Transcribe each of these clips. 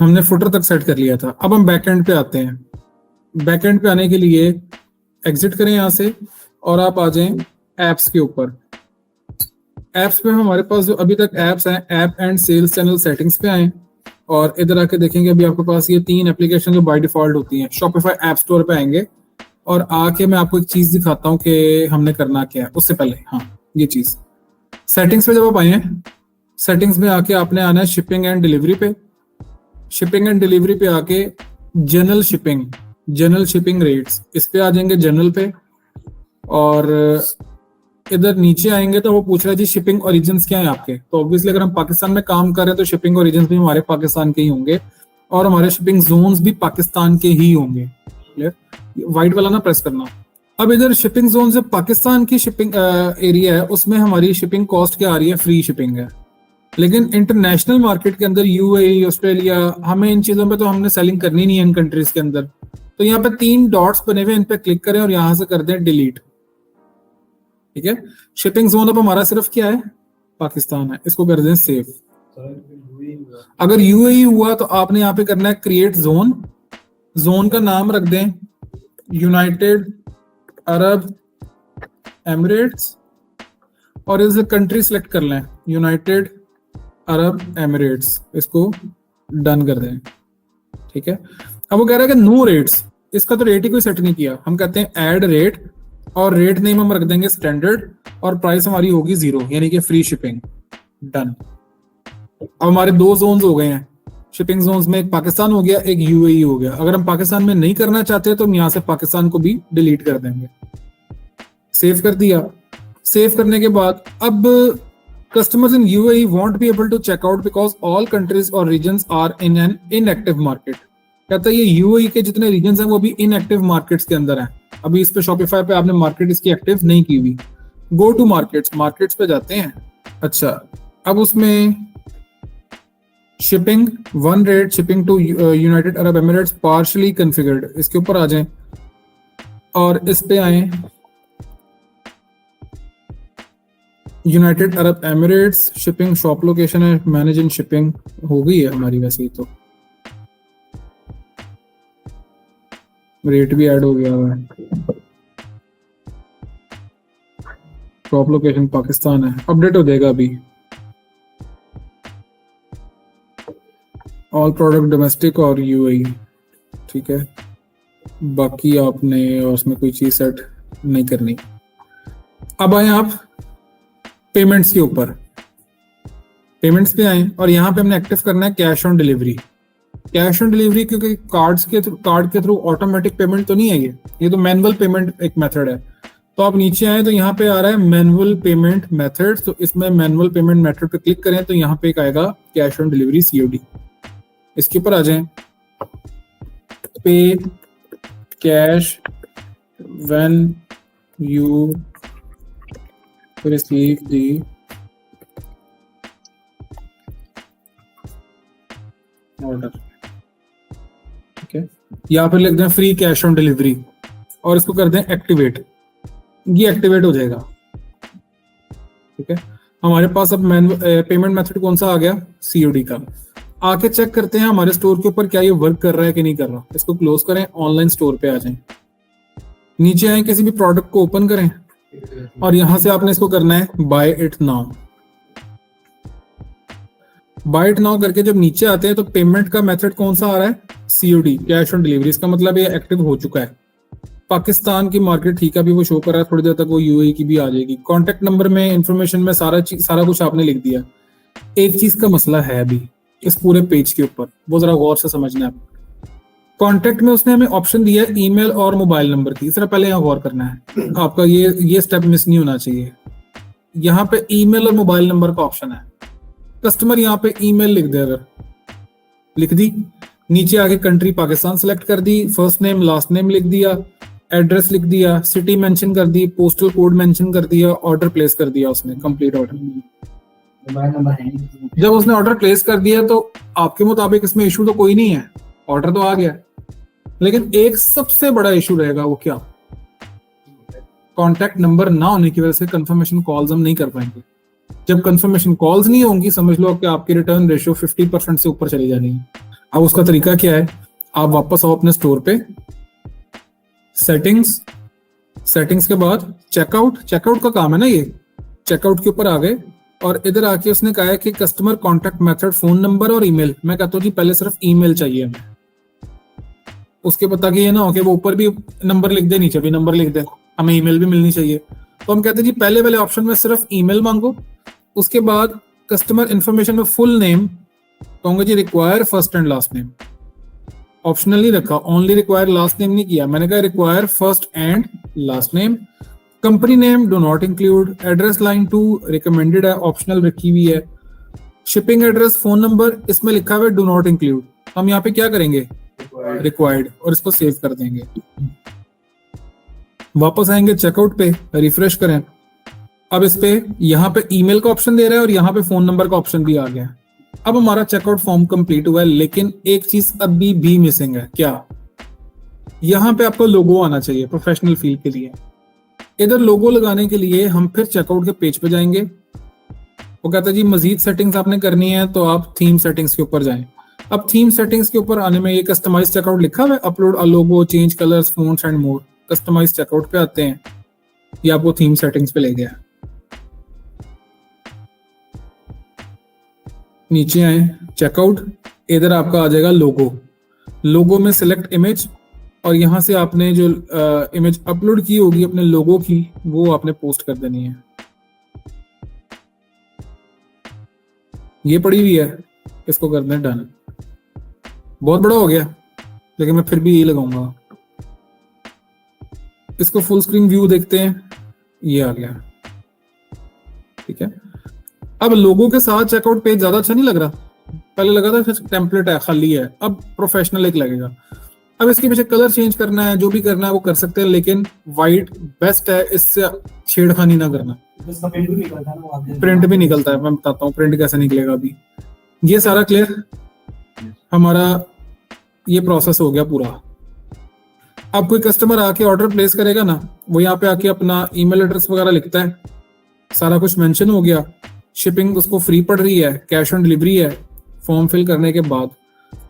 हमने फुटर तक सेट कर लिया था। अब हम बैक एंड पे आते हैं। बैक एंड पे आने के लिए एग्जिट करें यहाँ से और आप आ जाएं एप्स के ऊपर। एप्स पे हमारे पास जो अभी तक एप्स हैं, app and sales channel settings पे आए और इधर आके देखेंगे अभी आपके पास ये 3 एप्लीकेशन जो बाय डिफॉल्ट होती हैं। शॉपिफाई ऐप स्टोर पे आएंगे और आके मैं आपको एक चीज दिखाता हूँ कि हमने करना क्या है। उससे पहले हाँ, ये चीज सेटिंग्स पे जब आप आए हैं, सेटिंग्स में आके आपने आना है शिपिंग एंड डिलीवरी पे। शिपिंग एंड डिलीवरी पे आके जनरल शिपिंग रेट्स, इस पे आ जाएंगे जनरल पे। और इधर नीचे आएंगे तो वो पूछ रहा है जी शिपिंग ओरिजिन्स क्या है आपके। तो ऑब्वियसली अगर हम पाकिस्तान में काम कर रहे हैं तो शिपिंग ओरिजिन्स भी हमारे पाकिस्तान के ही होंगे और हमारे शिपिंग जोन्स भी पाकिस्तान के ही होंगे। क्लियर? व्हाइट वाला ना प्रेस करना। अब इधर शिपिंग जोन से पाकिस्तान की शिपिंग एरिया है, उसमें हमारी शिपिंग कॉस्ट क्या आ रही है, फ्री शिपिंग है। लेकिन इंटरनेशनल मार्केट के अंदर यूएई, ऑस्ट्रेलिया, हमें इन चीजों पे तो हमने सेलिंग करनी नहीं है इन कंट्रीज के अंदर। तो यहाँ पे 3 डॉट्स बने हुए, इन पे क्लिक करें और यहाँ से कर दें डिलीट। ठीक है, शिपिंग जोन अब हमारा सिर्फ क्या है, पाकिस्तान है, इसको कर दें सेव। अगर यूएई हुआ तो आपने यहाँ पे करना है क्रिएट जोन। जोन का नाम रख दें यूनाइटेड अरब एमिरेट्स और इसे कंट्री सिलेक्ट कर लें यूनाइटेड अरब एमिरेट्स, इसको डन कर दें। ठीक है, अब वो कह रहा है कि नो रेट्स, इसका तो रेट ही कोई सेट नहीं किया। हम कहते हैं ऐड रेट और रेट नेम हम रख देंगे स्टैंडर्ड और प्राइस हमारी होगी 0, यानी कि फ्री शिपिंग। डन। अब हमारे 2 जोन्स हो गए हैं शिपिंग जोन्स में, एक पाकिस्तान हो गया, एक यूएई हो गया। अगर हम पाकिस्तान में नहीं करना चाहते तो हम यहाँ से पाकिस्तान को भी डिलीट कर देंगे। सेव कर दिया। सेव करने के बाद अब customers in UAE won't be able to check out because all countries or regions are in an inactive market. कहता है ये यूएई के जितने रीजन्स हैं वो भी इनएक्टिव मार्केट्स के अंदर हैं। अभी इस पे शॉपिफाई पे आपने मार्केट इसकी एक्टिव नहीं की हुई। गो टू मार्केट्स पे जाते हैं। अच्छा, अब उसमें shipping 1 rate, shipping to United Arab Emirates partially configured, इसके ऊपर आ जाएं और इस पे आए United Arab Emirates. Shipping shop location है, मैनेज इन शिपिंग हो गई है हमारी वैसे ही, तो रेट भी ऐड हो गया हुआ है। शॉप लोकेशन पाकिस्तान है, अपडेट हो जाएगा अभी। ऑल प्रोडक्ट डोमेस्टिक और यूएई। ठीक है, बाकी आपने उसमें कोई चीज सेट नहीं करनी। अब आए आप पेमेंट्स के ऊपर। पेमेंट्स पे आए और यहाँ पे हमने एक्टिव करना है cash on delivery. Cash on delivery क्योंकि कार्ड के थ्रू ऑटोमेटिक पेमेंट तो नहीं है, ये तो मैनुअल पेमेंट एक मेथड है। तो आप नीचे आए तो यहाँ पे आ रहा है मैनुअल पेमेंट मेथड। तो इसमें मैनुअल पेमेंट मेथड पे क्लिक करें तो यहाँ पे एक आएगा कैश ऑन डिलीवरी COD, इसके ऊपर आ जाएं। पे cash when you receive the order. ठीक है, यहाँ पर लिख दें फ्री कैश ऑन डिलीवरी और इसको कर दें एक्टिवेट। ये एक्टिवेट हो जाएगा। ठीक है, हमारे पास अब पेमेंट मेथड कौन सा आ गया, COD का। आके चेक करते हैं हमारे स्टोर के ऊपर क्या ये वर्क कर रहा है कि नहीं कर रहा। इसको क्लोज करें, ऑनलाइन स्टोर पे आ जाएं, नीचे आए, किसी भी प्रोडक्ट को ओपन करें और यहां से आपने इसको करना है buy it now. Buy it now करके जब नीचे आते हैं तो पेमेंट का मेथड कौन सा आ रहा है, COD, कैश ऑन डिलीवरी। इसका मतलब ये एक्टिव हो चुका है। पाकिस्तान की मार्केट ठीक है, अभी वो शो कर रहा है, थोड़ी देर तक वो यूएई की भी आ जाएगी। कॉन्टेक्ट नंबर में, इंफॉर्मेशन में सारा कुछ आपने लिख दिया। एक चीज का मसला है अभी इस पूरे पेज के ऊपर, वो जरा गौर से समझना है। कॉन्टेक्ट में उसने हमें ऑप्शन दिया है ईमेल और मोबाइल नंबर की, जरा पहले यहाँ गौर करना है आपका, ये स्टेप मिस नहीं होना चाहिए। यहाँ पे ईमेल और मोबाइल नंबर का ऑप्शन है। कस्टमर यहाँ पे ईमेल लिख दे, अगर लिख दी, नीचे आगे कंट्री पाकिस्तान सेलेक्ट कर दी, फर्स्ट नेम लास्ट नेम लिख दिया, एड्रेस लिख दिया, सिटी मेंशन कर दी, पोस्टल कोड मेंशन कर दिया, ऑर्डर प्लेस कर दिया उसने, कंप्लीट ऑर्डर। जब उसने ऑर्डर प्लेस कर दिया तो आपके मुताबिक इसमें इशू तो कोई नहीं है, ऑर्डर तो आ गया। लेकिन एक सबसे बड़ा इशू रहेगा, वो क्या, कॉन्टैक्ट नंबर ना होने की वजह से कंफर्मेशन कॉल्स हम नहीं कर पाएंगे। जब कंफर्मेशन कॉल्स नहीं होंगी, समझ लो कि आपकी रिटर्न रेशियो 50% से ऊपर चली जानी है। अब उसका तरीका क्या है, आप वापस आओ अपने स्टोर पे, सेटिंग्स, सेटिंग्स के बाद चेकआउट, चेकआउट का काम है ना ये, चेकआउट के ऊपर आ गए और इधर आके उसने कहा है कि customer contact method phone number और ईमेल। मैं कहता हूँ जी पहले सिर्फ ईमेल चाहिए हमें, उसके पता कि ये ना हो कि वो ऊपर भी नंबर लिख दे नीचे भी नंबर लिख दे, हमें ईमेल भी मिलनी चाहिए। तो हम कहते हैं जी पहले वाले ऑप्शन में सिर्फ ईमेल मांगो, उसके बाद कस्टमर इंफॉर्मेशन में फुल नेम कहूंगा जी require first and last name, optional नहीं रखा, ओनली रिक्वायर लास्ट नेम नहीं किया, मैंने कहा require first and last name. Company name do not include, address line 2 recommended है, ऑप्शनल रखी हुई है। शिपिंग एड्रेस फोन नंबर इसमें लिखा हुआ है डू नॉट इंक्लूड, हम यहाँ पे क्या करेंगे रिक्वायर्ड और इसको सेव कर देंगे। वापस आएंगे चेकआउट पे, रिफ्रेश करें, अब इस पे यहाँ पे ईमेल का ऑप्शन दे रहा है और यहाँ पे फोन नंबर का ऑप्शन भी आ गया। अब हमारा चेकआउट फॉर्म कंप्लीट हुआ है, लेकिन एक चीज अभी भी मिसिंग है। क्या? यहाँ पे आपको लोगो आना चाहिए प्रोफेशनल फील के लिए। इधर लोगो लगाने के लिए हम फिर चेकआउट के पेज पे जाएंगे, वो कहता है जी मजीद सेटिंग्स आपने करनी है तो आप थीम सेटिंग्स के ऊपर जाएं। अब थीम सेटिंग्स के ऊपर आने में ये कस्टमाइज चेकआउट लिखा हुआ है, upload a logo, change colours, fonts and more. Customise checkout पे आते हैं, ये आपको थीम सेटिंग्स पे ले गया। नीचे आए चेकआउट, इधर आपका आ जाएगा लोगो, लोगो में सिलेक्ट इमेज और यहां से आपने जो इमेज अपलोड की होगी अपने लोगो की वो आपने पोस्ट कर देनी है। ये पड़ी हुई है, इसको कर दें डन। बहुत बड़ा हो गया लेकिन मैं फिर भी यही लगाऊंगा। इसको फुल स्क्रीन व्यू देखते हैं, ये आ गया, ठीक है। अब लोगों के साथ चेकआउट पेज ज्यादा अच्छा नहीं लग रहा, पहले लगा था टेम्पलेट है खाली है, अब प्रोफेशनल एक लगेगा। अब इसके पीछे कलर चेंज करना है, जो भी करना है वो कर सकते हैं, लेकिन वाइट बेस्ट है, इससे छेड़खानी ना करना। प्रिंट भी निकलता है, मैं बताता हूँ प्रिंट कैसे निकलेगा अभी। ये सारा क्लियर, हमारा ये प्रोसेस हो गया पूरा। अब कोई कस्टमर आके ऑर्डर प्लेस करेगा ना, वो यहाँ पे आके अपना ईमेल एड्रेस वगैरह लिखता है, सारा कुछ मेंशन हो गया। शिपिंग उसको फ्री पड़ रही है, कैश ऑन डिलीवरी है। फॉर्म फिल करने के बाद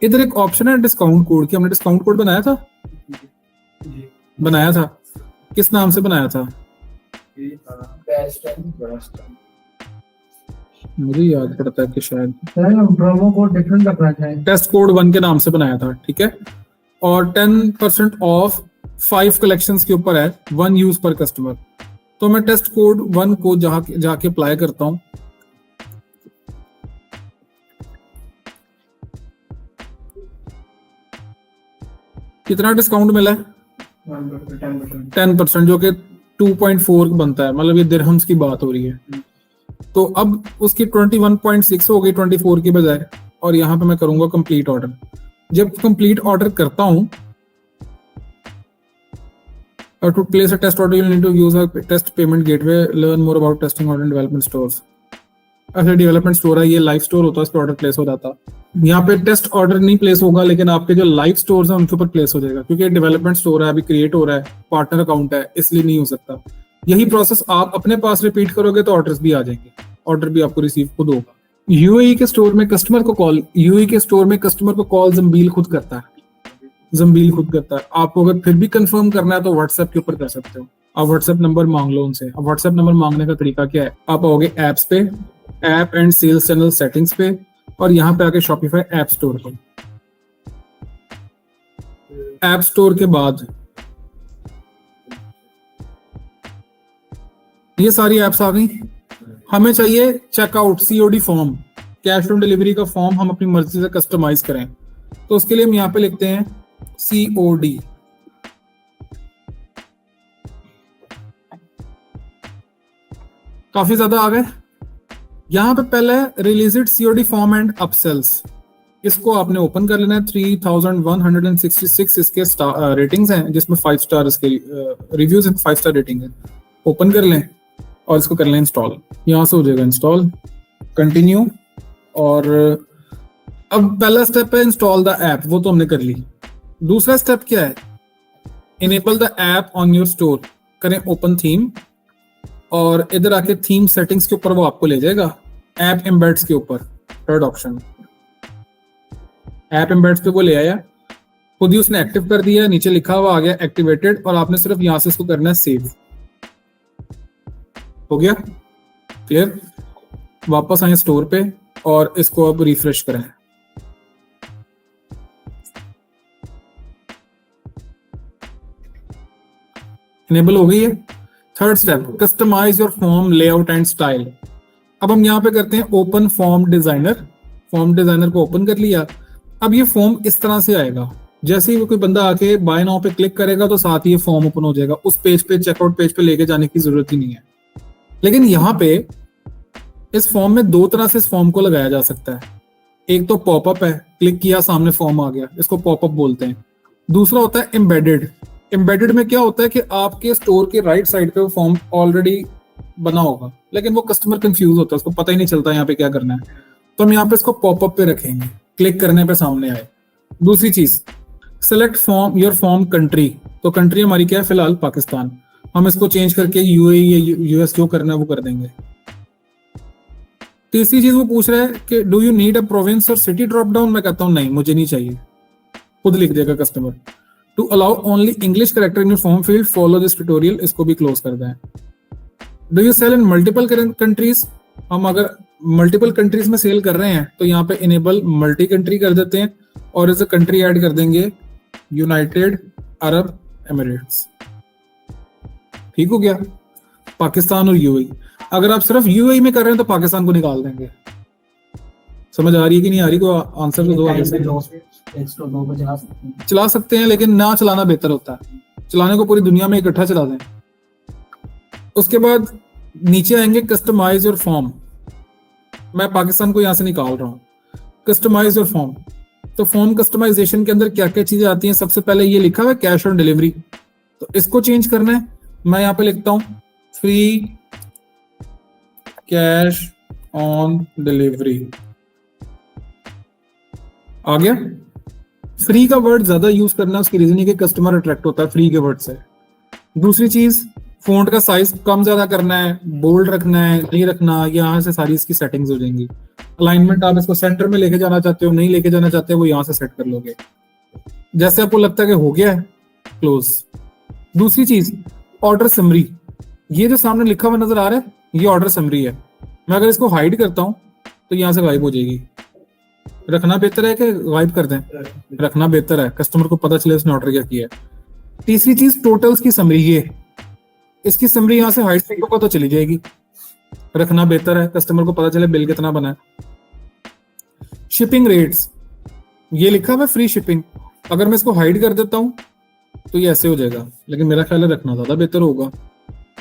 इधर एक ऑप्शन है डिस्काउंट कोड की, हमने डिस्काउंट कोड बनाया था, बनाया था, किस नाम से बनाया था मुझे याद पड़ता है कि शायद प्रोमो कोड डिफरेंट रखना चाहिए, टेस्ट कोड 1 के नाम से बनाया था, ठीक है। और 10% ऑफ 5 कलेक्शंस के ऊपर है, 1 यूज पर कस्टमर। तो मैं टेस्ट कोड 1 को जाके अप्लाई करता हूं। कितना डिस्काउंट मिला है? 10%, जो कि 2.4 बनता है, मतलब ये दिरहम्स की बात हो रही है। तो अब उसकी 21.6 हो गई 24 की बजाय, और यहाँ पे मैं करूंगा कंप्लीट ऑर्डर। जब कंप्लीट ऑर्डर करता हूं, to place a test order you need to use a test payment gateway, learn more about testing order and development stores। अच्छा डेवलपमेंट स्टोर है, ये लाइव स्टोर होता है, इस पर ऑर्डर प्लेस हो जाता। यहाँ पे टेस्ट ऑर्डर नहीं प्लेस होगा, लेकिन आपके जो लाइव स्टोर्स हैं उनके ऊपर प्लेस हो जाएगा, क्योंकि डेवलपमेंट स्टोर है, अभी क्रिएट हो रहा है, पार्टनर अकाउंट है, इसलिए नहीं हो सकता। यही प्रोसेस आप अपने पास रिपीट करोगे तो ऑर्डर्स भी आ जाएंगे, ऑर्डर भी आपको रिसीव खुद होगा। यूएई के स्टोर में कस्टमर को कॉल, यूएई के स्टोर में कस्टमर को कॉल जंबील खुद करता है, जंबील खुद करता है। आपको अगर फिर भी कंफर्म करना है तो व्हाट्सएप के ऊपर कर सकते हो, आप व्हाट्सएप नंबर मांग लो उनसे। अब व्हाट्सएप नंबर मांगने का तरीका क्या है, आप आओगे एप्स पे, app and sales channel settings पे, और यहाँ पे आके शॉपिफाई ऐप स्टोर पे। ऐप स्टोर के बाद ये सारी एप्स आ गई। हमें चाहिए checkout COD form, cash on delivery का फॉर्म हम अपनी मर्जी से कस्टमाइज करें। तो उसके लिए हम यहाँ पे लिखते हैं COD। काफी ज्यादा आ गए। यहाँ पे पहले रिलीज्ड COD फॉर्म एंड अपसेल्स, इसको आपने ओपन कर लेना है। 3166 इसके रेटिंग्स हैं, जिसमें 5 स्टार इसके रिव्यूज हैं, 5 स्टार रेटिंग है। ओपन कर लें और इसको कर लें इंस्टॉल। यहाँ से हो जाएगा इंस्टॉल, कंटिन्यू। और अब पहला स्टेप है इंस्टॉल द ऐप, वो तो हमने कर ली। दूसरा स्टेप क्या है, enable the app on your store. करें ओपन थीम, और इधर आके थीम सेटिंग्स के ऊपर वो आपको ले जाएगा, ऐप एम्बेड्स के ऊपर, थर्ड ऑप्शन। ऐप एम्बेड्स पे को ले आया, खुद ही उसने एक्टिव कर दिया, नीचे लिखा हुआ आ गया एक्टिवेटेड, और आपने सिर्फ यहां से इसको करना है सेव। हो गया क्लियर। वापस आए स्टोर पे और इसको अब रिफ्रेश करें। इनेबल हो गई है। Third step, customise your form layout and style. अब हम यहाँ पे करते हैं open form designer. Form designer को ओपन कर लिया। अब ये फॉर्म इस तरह से आएगा, जैसे ही कोई बंदा आके बाय नाउ पे क्लिक करेगा तो साथ ही ये फॉर्म ओपन हो जाएगा। उस पेज पे, चेकआउट पेज पे लेके जाने की जरूरत ही नहीं है। लेकिन यहाँ पे इस फॉर्म में दो तरह से इस फॉर्म को लगाया जा सकता है। एक तो पॉपअप है, क्लिक किया सामने फॉर्म आ गया, इसको पॉपअप बोलते हैं। दूसरा होता है एम्बेडेड। एम्बेडेड में क्या होता है कि आपके स्टोर के राइट साइड पे वो फॉर्म ऑलरेडी बना होगा, लेकिन वो कस्टमर कंफ्यूज होता है, उसको पता ही नहीं चलता यहाँ पे क्या करना है। तो हम यहाँ पे इसको पॉपअप पे रखेंगे, क्लिक करने पे सामने आए। दूसरी चीज, select form your form country. तो कंट्री हमारी क्या है, फिलहाल पाकिस्तान। हम इसको चेंज करके यूएई या यूएस जो करना है वो कर देंगे। तीसरी चीज वो पूछ रहा है कि do you need a province और सिटी ड्रॉप डाउन। मैं कहता हूँ नहीं, मुझे नहीं चाहिए, खुद लिख देगा customer. To allow only English character in your form field, follow this tutorial. इसको भी क्लोज कर दें। Do you sell in multiple countries. हम अगर मल्टीपल कंट्रीज में सेल कर रहे हैं तो यहाँ पे इनेबल मल्टी कंट्री कर देते हैं और इसे कंट्री ऐड कर देंगे यूनाइटेड अरब एमिरेट्स। ठीक हो गया, पाकिस्तान और यूएई। अगर आप सिर्फ यूएई में कर रहे हैं तो पाकिस्तान को निकाल देंगे। समझ आ रही है कि नहीं आ रही, को आंसर तो दो आगे से। चला सकते हैं, लेकिन ना चलाना बेहतर होता है। चलाने को पूरी दुनिया में इकट्ठा चला दें। उसके बाद नीचे आएंगे कस्टमाइज योर फॉर्म। मैं पाकिस्तान को यहां से निकाल रहा हूं। कस्टमाइज योर फॉर्म, तो फॉर्म कस्टमाइजेशन के अंदर क्या क्या चीजें आती हैं। सबसे पहले ये लिखा हुआ है कैश ऑन डिलीवरी, तो इसको चेंज करना है। मैं यहां पे लिखता हूं फ्री कैश ऑन डिलीवरी। आ गया। फ्री का वर्ड ज्यादा यूज करना, उसकी रीजन है कि कस्टमर अट्रैक्ट होता है फ्री के वर्ड से। दूसरी चीज, फॉन्ट का साइज कम ज्यादा करना है, बोल्ड रखना है, नहीं रखना, यहाँ से सारी इसकी सेटिंग्स हो जाएंगी। अलाइनमेंट आप इसको सेंटर में लेके जाना चाहते हो, नहीं लेके जाना चाहते हो, वो यहाँ से सेट कर लोगे। जैसे आपको लगता है कि हो गया है, क्लोज। दूसरी चीज, ऑर्डर समरी। ये जो सामने लिखा हुआ नजर आ रहा है, ये ऑर्डर समरी है। मैं अगर इसको हाइड करता हूं तो यहाँ से गायब हो जाएगी। रखना बेहतर है कि गायब कर दें? रखना बेहतर है, कस्टमर को पता चले उसने ऑर्डर क्या किया है। तीसरी चीज, टोटल्स की समरी। ये इसकी समरी यहाँ से हाइड होगा तो चली जाएगी। रखना बेहतर है, कस्टमर को पता चले बिल कितना बना है। शिपिंग रेट्स, ये लिखा हुआ है फ्री शिपिंग। अगर मैं इसको हाइड कर देता हूं तो ये ऐसे हो जाएगा, लेकिन मेरा ख्याल है रखना ज्यादा बेहतर होगा।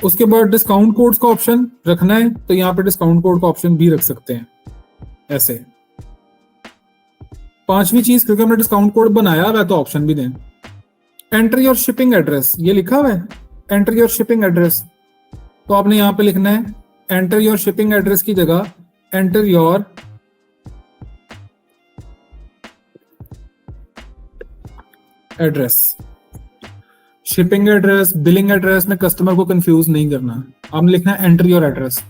उसके बाद डिस्काउंट कोड्स का ऑप्शन रखना है, तो यहाँ पे डिस्काउंट कोड का ऑप्शन भी रख सकते हैं ऐसे। पांचवी चीज, क्योंकि हमने डिस्काउंट कोड बनाया हुआ है तो ऑप्शन भी दें। एंटर योर शिपिंग एड्रेस, ये लिखा हुआ है एंटर योर शिपिंग एड्रेस, तो आपने यहाँ पे लिखना है एंटर योर शिपिंग एड्रेस की जगह enter your address. Shipping address, billing address में कस्टमर को कंफ्यूज नहीं करना, आपने लिखना है एंटर योर एड्रेस,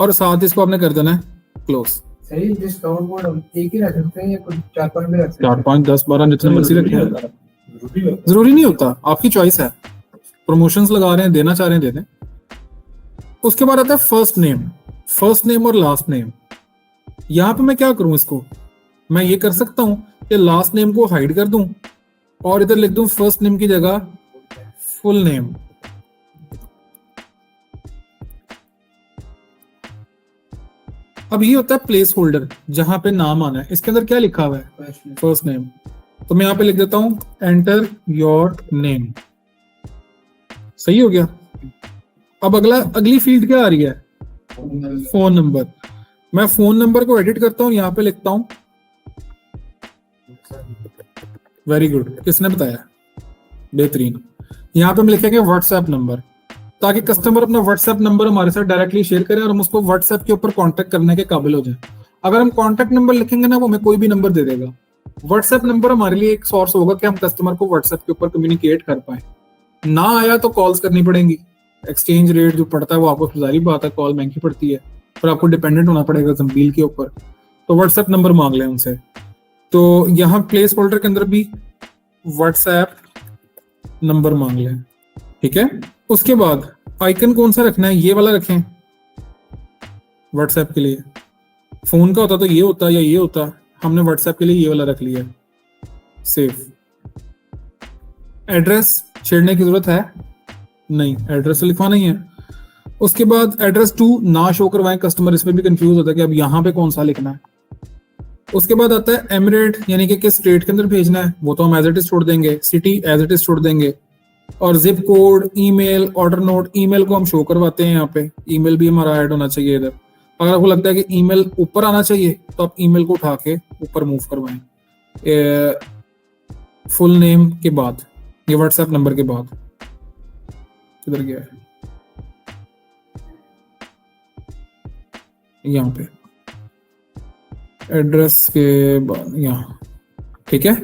और साथ इसको आपने कर देना है क्लोज। सही, डिस्काउंट कोड एक ही रख सकते हैं या कुछ 4-5 भी रख सकते हैं? 4, 5, 10, 12 जितने मर्जी रखें, जरूरी नहीं होता, आपकी चॉइस है। प्रमोशंस लगा रहे हैं, देना चाह रहे हैं दे दें। उसके बाद आता है फर्स्ट नेम। फर्स्ट नेम और लास्ट नेम, यहां पे मैं क्या करूं, इसको मैं ये कर सकता हूं कि लास्ट नेम को हाइड कर दूं और इधर लिख दूं फर्स्ट नेम की जगह फुल नेम। अब ये होता है प्लेस होल्डर, जहां पे नाम आना है। इसके अंदर क्या लिखा हुआ है, फर्स्ट नेम, तो मैं यहां पे लिख देता हूं एंटर योर नेम। सही हो गया। अब अगली फील्ड क्या आ रही है, फोन नंबर। मैं फोन नंबर को एडिट करता हूं, यहां पे लिखता हूं, वेरी गुड, किसने बताया, बेहतरीन। यहां पे हम लिखेंगे व्हाट्सएप नंबर, ताकि कस्टमर अपना व्हाट्सएप नंबर हमारे साथ डायरेक्टली शेयर करे और हम उसको व्हाट्सएप के ऊपर कांटेक्ट करने के काबिल हो जाए। अगर हम कांटेक्ट नंबर लिखेंगे ना, वो हमें कोई भी नंबर दे देगा। व्हाट्सएप नंबर हमारे लिए एक सोर्स होगा कि हम कस्टमर को व्हाट्सएप के ऊपर कम्युनिकेट कर पाए। ना आया तो कॉल्स करनी पड़ेंगी, एक्सचेंज रेट जो पड़ता है वो आपको जारी बात है, कॉल महंगी पड़ती है, फिर आपको डिपेंडेंट होना पड़ेगा जम्बील के ऊपर। तो व्हाट्सएप नंबर मांग लें उनसे। तो यहाँ प्लेस होल्डर के अंदर भी व्हाट्सएप नंबर मांग लें, ठीक है। उसके बाद आइकन कौन सा रखना है, ये वाला रखें व्हाट्सएप के लिए। फोन का होता तो ये होता या ये होता, हमने व्हाट्सएप के लिए ये वाला रख लिया। सेव। एड्रेस छेड़ने की जरूरत है नहीं, एड्रेस तो लिखवाना ही है। उसके बाद एड्रेस टू ना शो करवाएं, कस्टमर इसमें भी कंफ्यूज होता है कि अब यहाँ पे कौन सा लिखना है। उसके बाद आता है एमिरेट, यानी कि किस स्टेट के अंदर भेजना है, वो तो हम एज इट इज छोड़ देंगे। सिटी एज इट इज छोड़ देंगे। और zip code, email, order note, email को हम शो करवाते हैं यहाँ पे, ईमेल भी हमारा ऐड होना चाहिए इधर। अगर आपको लगता है कि ईमेल ऊपर आना चाहिए तो आप ईमेल को उठा के ऊपर मूव करवाएं, फुल नेम के बाद, ये व्हाट्सएप नंबर के बाद। किधर गया है, यहाँ पे एड्रेस के बाद यहाँ, ठीक है।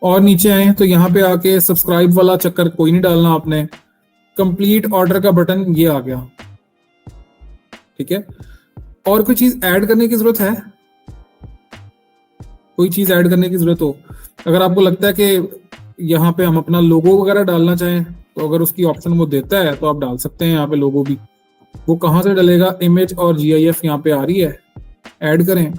और नीचे आए तो यहाँ पे आके सब्सक्राइब वाला चक्कर कोई नहीं डालना आपने। कंप्लीट ऑर्डर का बटन ये आ गया, ठीक है। और कोई चीज ऐड करने की जरूरत है, कोई चीज ऐड करने की जरूरत हो, अगर आपको लगता है कि यहाँ पे हम अपना लोगो वगैरह डालना चाहें तो अगर उसकी ऑप्शन वो देता है तो आप डाल सकते हैं यहाँ पे लोगो भी। वो कहाँ से डलेगा, इमेज और GIF यहाँ पे आ रही है, ऐड करें।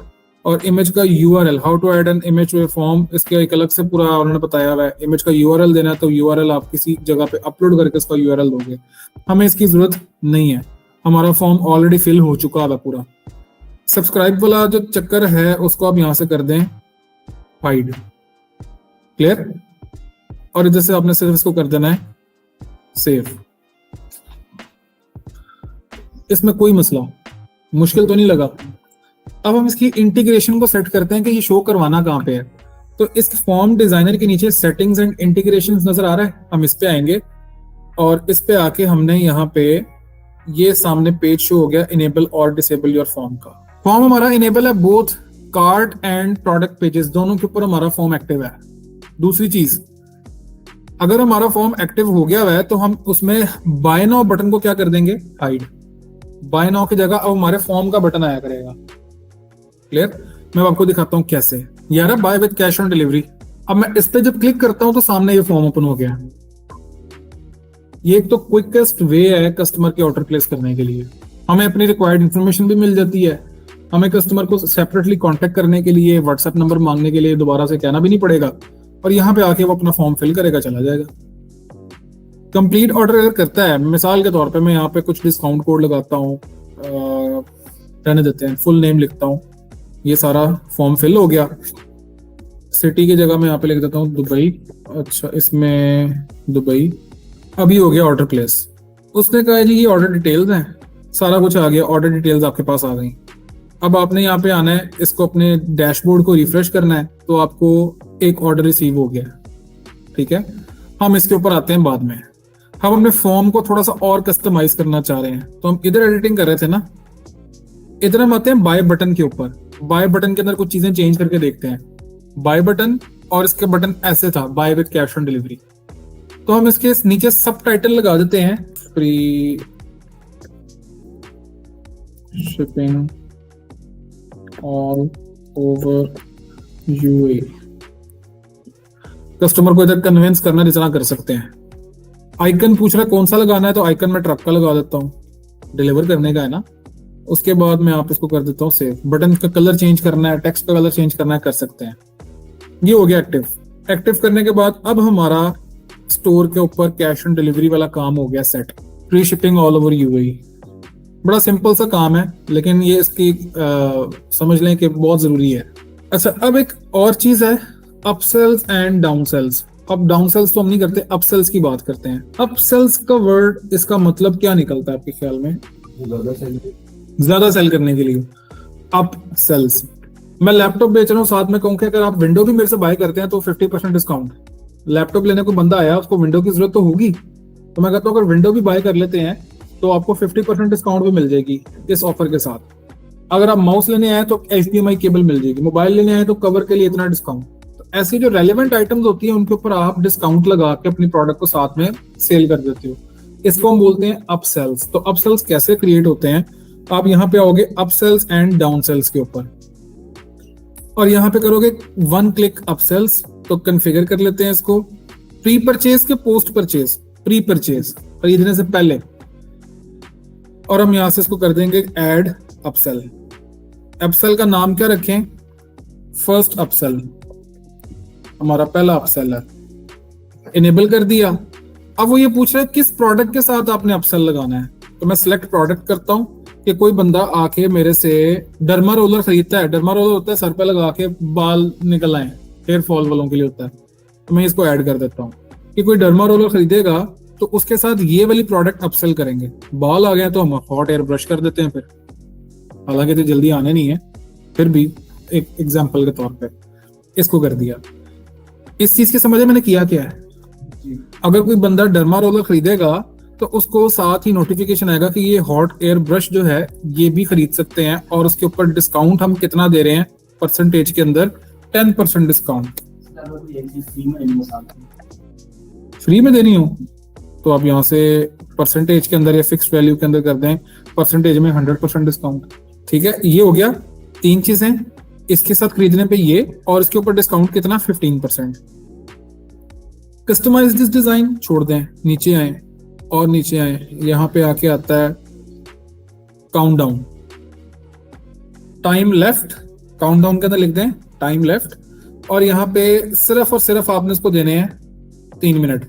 और इमेज का URL, how to add an image to a form, इसके एक अलग से पूरा उन्होंने बताया हुआ है। इमेज का URL देना है तो URL आप किसी जगह पे अपलोड करके इसका URL दोगे, हमें इसकी जरूरत नहीं है, हमारा फॉर्म ऑलरेडी फिल हो चुका है पूरा। सब्सक्राइब वाला जो चक्कर है उसको आप यहाँ से कर दें हाइड, क्लियर। और इधर से आपने सिर्फ इसको कर देना है सेव। इसमें कोई मसला मुश्किल तो नहीं लगा। अब हम इसकी इंटीग्रेशन को सेट करते हैं कि ये शो करवाना कहाँ पे है। तो इस फॉर्म डिजाइनर के नीचे सेटिंग्स एंड इंटीग्रेशंस नजर आ रहा है, हम इस पे आएंगे और इस पे आके हमने यहाँ पे ये सामने पेज शो हो गया इनेबल और डिसेबल योर फॉर्म का। फॉर्म हमारा इनेबल है both cart and product pages, दोनों के ऊपर हमारा फॉर्म एक्टिव है। दूसरी चीज, अगर हमारा फॉर्म एक्टिव हो गया है तो हम उसमें बाय नाउ बटन को क्या कर देंगे, हाइड। बाय नाउ की जगह अब हमारे फॉर्म का बटन आया करेगा, क्लियर। मैं आपको दिखाता हूँ कैसे। यार buy with cash on delivery, अब मैं इस पे जब क्लिक करता हूं तो सामने ये फॉर्म ओपन हो गया। ये एक तो क्विकेस्ट वे है कस्टमर के ऑर्डर प्लेस करने के लिए, हमें अपनी रिक्वायर्ड इंफॉर्मेशन भी मिल जाती है, हमें कस्टमर को सेपरेटली कांटेक्ट करने के लिए, व्हाट्सएप नंबर मांगने के लिए दोबारा से कहना भी नहीं पड़ेगा, और यहाँ पे आके वो अपना फॉर्म फिल करेगा, चला जाएगा। कंप्लीट ऑर्डर अगर करता है, मिसाल के तौर पे मैं यहाँ पे कुछ डिस्काउंट कोड लगाता हूँ, रहने देते हैं, फुल नेम लिखता हूँ, ये सारा फॉर्म फिल हो गया। सिटी की जगह मैं यहाँ पे लिख देता हूँ दुबई, अच्छा इसमें दुबई, अभी हो गया ऑर्डर प्लेस। उसने कहा जी ये ऑर्डर डिटेल्स हैं, सारा कुछ आ गया, ऑर्डर डिटेल्स आपके पास आ गई। अब आपने यहाँ पे आना है, इसको अपने डैशबोर्ड को रिफ्रेश करना है, तो आपको एक ऑर्डर रिसीव हो गया, ठीक है। हम इसके ऊपर आते हैं बाद में। हम अपने फॉर्म को थोड़ा सा और कस्टमाइज करना चाह रहे हैं, तो हम इधर एडिटिंग कर रहे थे ना, इधर हम आते हैं बाय बटन के ऊपर। बाय बटन के अंदर कुछ चीजें चेंज करके देखते हैं। बाय बटन और इसके बटन ऐसे था, buy with cash on delivery, तो हम इसके नीचे सब टाइटल लगा देते हैं, free shipping all over UAE. Customer को इधर कन्विंस करना जितना कर सकते हैं। आइकन पूछ रहा है कौन सा लगाना है, तो आइकन में ट्रक का लगा देता हूँ, डिलीवर करने का है ना। उसके बाद मैं आप इसको कर देता हूँ सेव। बटन का कलर चेंज करना है, टेक्स्ट का कलर चेंज करना है, कर सकते हैं। ये हो गया एक्टिव। एक्टिव करने के बाद अब हमारा स्टोर के ऊपर कैश ऑन डिलीवरी वाला काम हो गया set, free shipping all over UAE. बड़ा सिंपल सा काम है, लेकिन ये इसकी समझ लें कि बहुत जरूरी है। अच्छा, अब एक और चीज है, अपसेल्स एंड डाउनसेल्स। अब डाउनसेल्स तो हम नहीं करते, अपसेल्स की बात करते हैं। अपसेल्स का वर्ड, इसका मतलब क्या निकलता है आपके ख्याल में? ज्यादा सेल करने के लिए अपसेल्स। मैं लैपटॉप बेच रहा हूँ, साथ में कहूँ कि अगर आप विंडो भी मेरे से बाय करते हैं तो 50% डिस्काउंट। लैपटॉप लेने को बंदा आया, उसको विंडो की जरूरत तो होगी, तो मैं कहता हूँ अगर विंडो भी बाय कर लेते हैं तो आपको 50% डिस्काउंट भी मिल जाएगी इस ऑफर के साथ। अगर आप माउस लेने आए तो HDMI केबल मिल जाएगी, मोबाइल लेने आए तो कवर के लिए इतना डिस्काउंट। तो ऐसी जो रेलेवेंट आइटम्स होती है उनके ऊपर आप डिस्काउंट लगा के अपनी प्रोडक्ट को साथ में सेल कर देते हो, इसको हम बोलते हैं अपसेल्स। तो अपसेल्स कैसे क्रिएट होते हैं, आप यहाँ पे आओगे अपसेल्स एंड डाउनसेल्स के ऊपर। और यहाँ पे करोगे 1 क्लिक अपसेल्स। तो कन्फिगर कर लेते हैं इसको, प्री परचेज के पोस्ट परचेज, प्री परचेज खरीदने से पहले, और हम यहाँ से इसको कर देंगे ऐड अपसेल। अपसेल का नाम क्या रखें, फर्स्ट अपसेल, हमारा पहला अपसेल है, इनेबल कर दिया। अब वो ये पूछ रहा है किस प्रोडक्ट के साथ आपने अपसेल लगाना है, तो मैं सिलेक्ट प्रोडक्ट करता हूँ कि कोई बंदा आके मेरे से डर्मा रोलर खरीदता है, डर्मा रोलर होता है सर पे लगा के बाल निकल आए, हेयर फॉल वालों के लिए होता है, तो मैं इसको ऐड कर देता हूँ कि कोई डर्मा रोलर खरीदेगा तो उसके साथ ये वाली प्रोडक्ट अपसेल करेंगे। बाल आ गए तो हम हॉट एयर ब्रश कर देते हैं फिर, हालांकि तो जल्दी आने नहीं है, फिर भी एक एग्जांपल के तौर पे इसको कर दिया। इस चीज की समझ में मैंने किया क्या है, अगर कोई बंदा डर्मा रोलर खरीदेगा तो उसको साथ ही नोटिफिकेशन आएगा कि ये हॉट एयर ब्रश जो है ये भी खरीद सकते हैं, और उसके ऊपर डिस्काउंट हम कितना दे रहे हैं परसेंटेज के अंदर, 10% डिस्काउंट। फ्री में देनी हो तो आप यहाँ से परसेंटेज के अंदर या फिक्स वैल्यू के अंदर कर दें परसेंटेज में 100% डिस्काउंट। ठीक है, ये हो गया 3 चीजें, इसके साथ खरीदने पे ये, और इसके ऊपर डिस्काउंट कितना 15%। कस्टमाइज दिस डिजाइन छोड़ दें, नीचे आए और नीचे आए, यहाँ पे आके आता है count down, time left, count down के अंदर लिख दें टाइम लेफ्ट, और यहाँ पे सिर्फ और सिर्फ आपने इसको देने हैं 3 मिनट।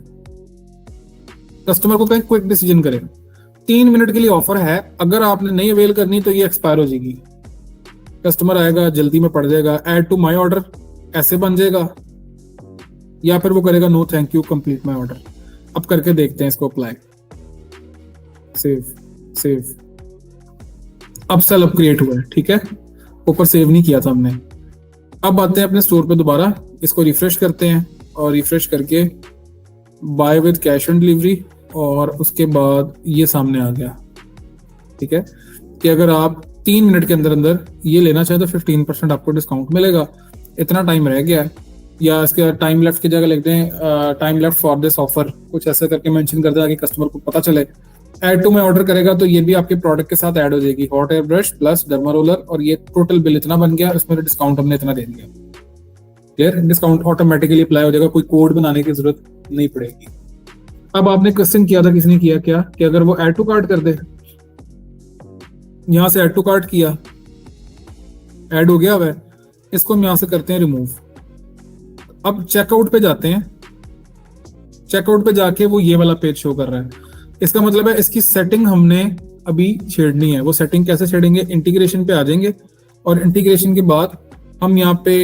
कस्टमर को कहें क्विक डिसीजन करें, 3 मिनट के लिए ऑफर है, अगर आपने नहीं अवेल करनी तो ये एक्सपायर हो जाएगी। कस्टमर आएगा जल्दी में पड़ जाएगा, ऐड टू माई ऑर्डर ऐसे बन जाएगा, या फिर वो करेगा no thank you complete my order. अब करके देखते हैं इसको अप्लाई, सेव सेव, अपसेल अब क्रिएट हुआ है। ठीक है, ऊपर सेव नहीं किया था हमने। अब आते हैं अपने स्टोर पे दोबारा, इसको रिफ्रेश करते हैं, और रिफ्रेश करके buy with cash on delivery, और उसके बाद ये सामने आ गया। ठीक है, कि अगर आप 3 मिनट के अंदर अंदर ये लेना चाहें तो 15% आपको डिस्काउंट मिलेगा। इतना टाइम रह गया है, या इसके टाइम लेफ्ट की जगह लिखते हैं time left for this offer, कुछ ऐसे करके मेंशन कर दें कि कस्टमर को पता चले। ऐड टू में ऑर्डर करेगा तो ये भी आपके प्रोडक्ट के साथ ऐड हो जाएगी, hot air brush plus derma roller, और ये टोटल बिल इतना बन गया, इसमें डिस्काउंट हमने इतना दे दिया। क्लियर, डिस्काउंट ऑटोमेटिकली अप्लाई हो जाएगा, कोई कोड बनाने की जरूरत नहीं पड़ेगी। अब आपने क्वेश्चन किया था, किसने किया क्या, कि अगर वो ऐड टू कार्ट कर दे, यहां से ऐड टू कार्ट किया, ऐड हो गया हुआ है, इसको हम यहां से करते हैं रिमूव। अब चेकआउट पे जाते हैं, चेकआउट पे जाके वो ये वाला पेज शो कर रहा है, इसका मतलब है इसकी सेटिंग हमने अभी छेड़नी है। वो सेटिंग कैसे छेड़ेंगे, इंटीग्रेशन पे आ जाएंगे, और इंटीग्रेशन के बाद हम यहाँ पे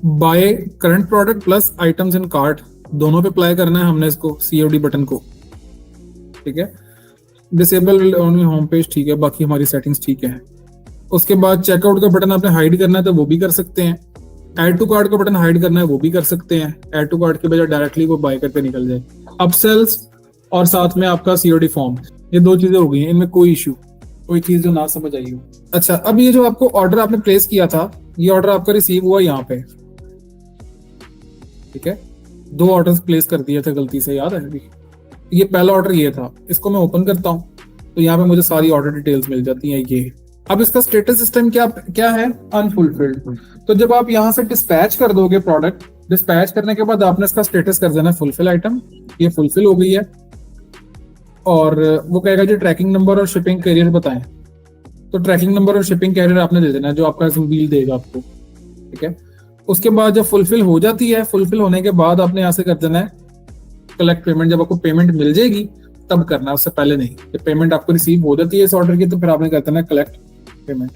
by current product plus items in cart दोनों पे अप्लाई करना है हमने इसको, COD बटन को। ठीक है, डिसेबल ऑन होम पेज, ठीक है, बाकी हमारी सेटिंग्स ठीक है। उसके बाद चेकआउट का बटन आपने हाइड करना है तो वो भी कर सकते हैं, ऐड टू कार्ट का बटन हाइड करना है वो भी कर सकते हैं, ऐड टू कार्ट के बजाय डायरेक्टली वो बाय करके निकल जाए। अपसेल्स और साथ में आपका COD फॉर्म, ये 2 चीजें हो गई हैं, इनमें कोई इशू, कोई चीज जो ना समझ आई हो। अच्छा, अब ये जो आपको ऑर्डर आपने प्लेस किया था, ये ऑर्डर आपका रिसीव हुआ यहाँ पे। ठीक है, 2 ऑर्डर प्लेस कर दिए थे गलती से, याद है अभी। ये पहला ऑर्डर ये था, इसको मैं ओपन करता हूँ तो यहाँ पे मुझे सारी ऑर्डर डिटेल्स मिल जाती हैं। ये अब इसका स्टेटस सिस्टम क्या है, अनफुलफिल्ड। तो जब आप यहाँ से डिस्पैच कर दोगे प्रोडक्ट, डिस्पैच करने के बाद आपने इसका स्टेटस कर देना फुलफिल आइटम, ये फुलफिल हो गई है, और वो कहेगा जी ट्रैकिंग नंबर और शिपिंग कैरियर बताएं, तो ट्रैकिंग नंबर और शिपिंग कैरियर आपने दे देना है जो आपका बिल देगा आपको। ठीक है, उसके बाद जब फुलफिल हो जाती है, फुलफिल होने के बाद आपने यहाँ से कर देना है कलेक्ट पेमेंट। जब आपको पेमेंट मिल जाएगी तब करना है, उससे पहले नहीं। जब पेमेंट आपको रिसीव हो जाती है इस ऑर्डर की तो फिर आपने कर देना है कलेक्ट पेमेंट।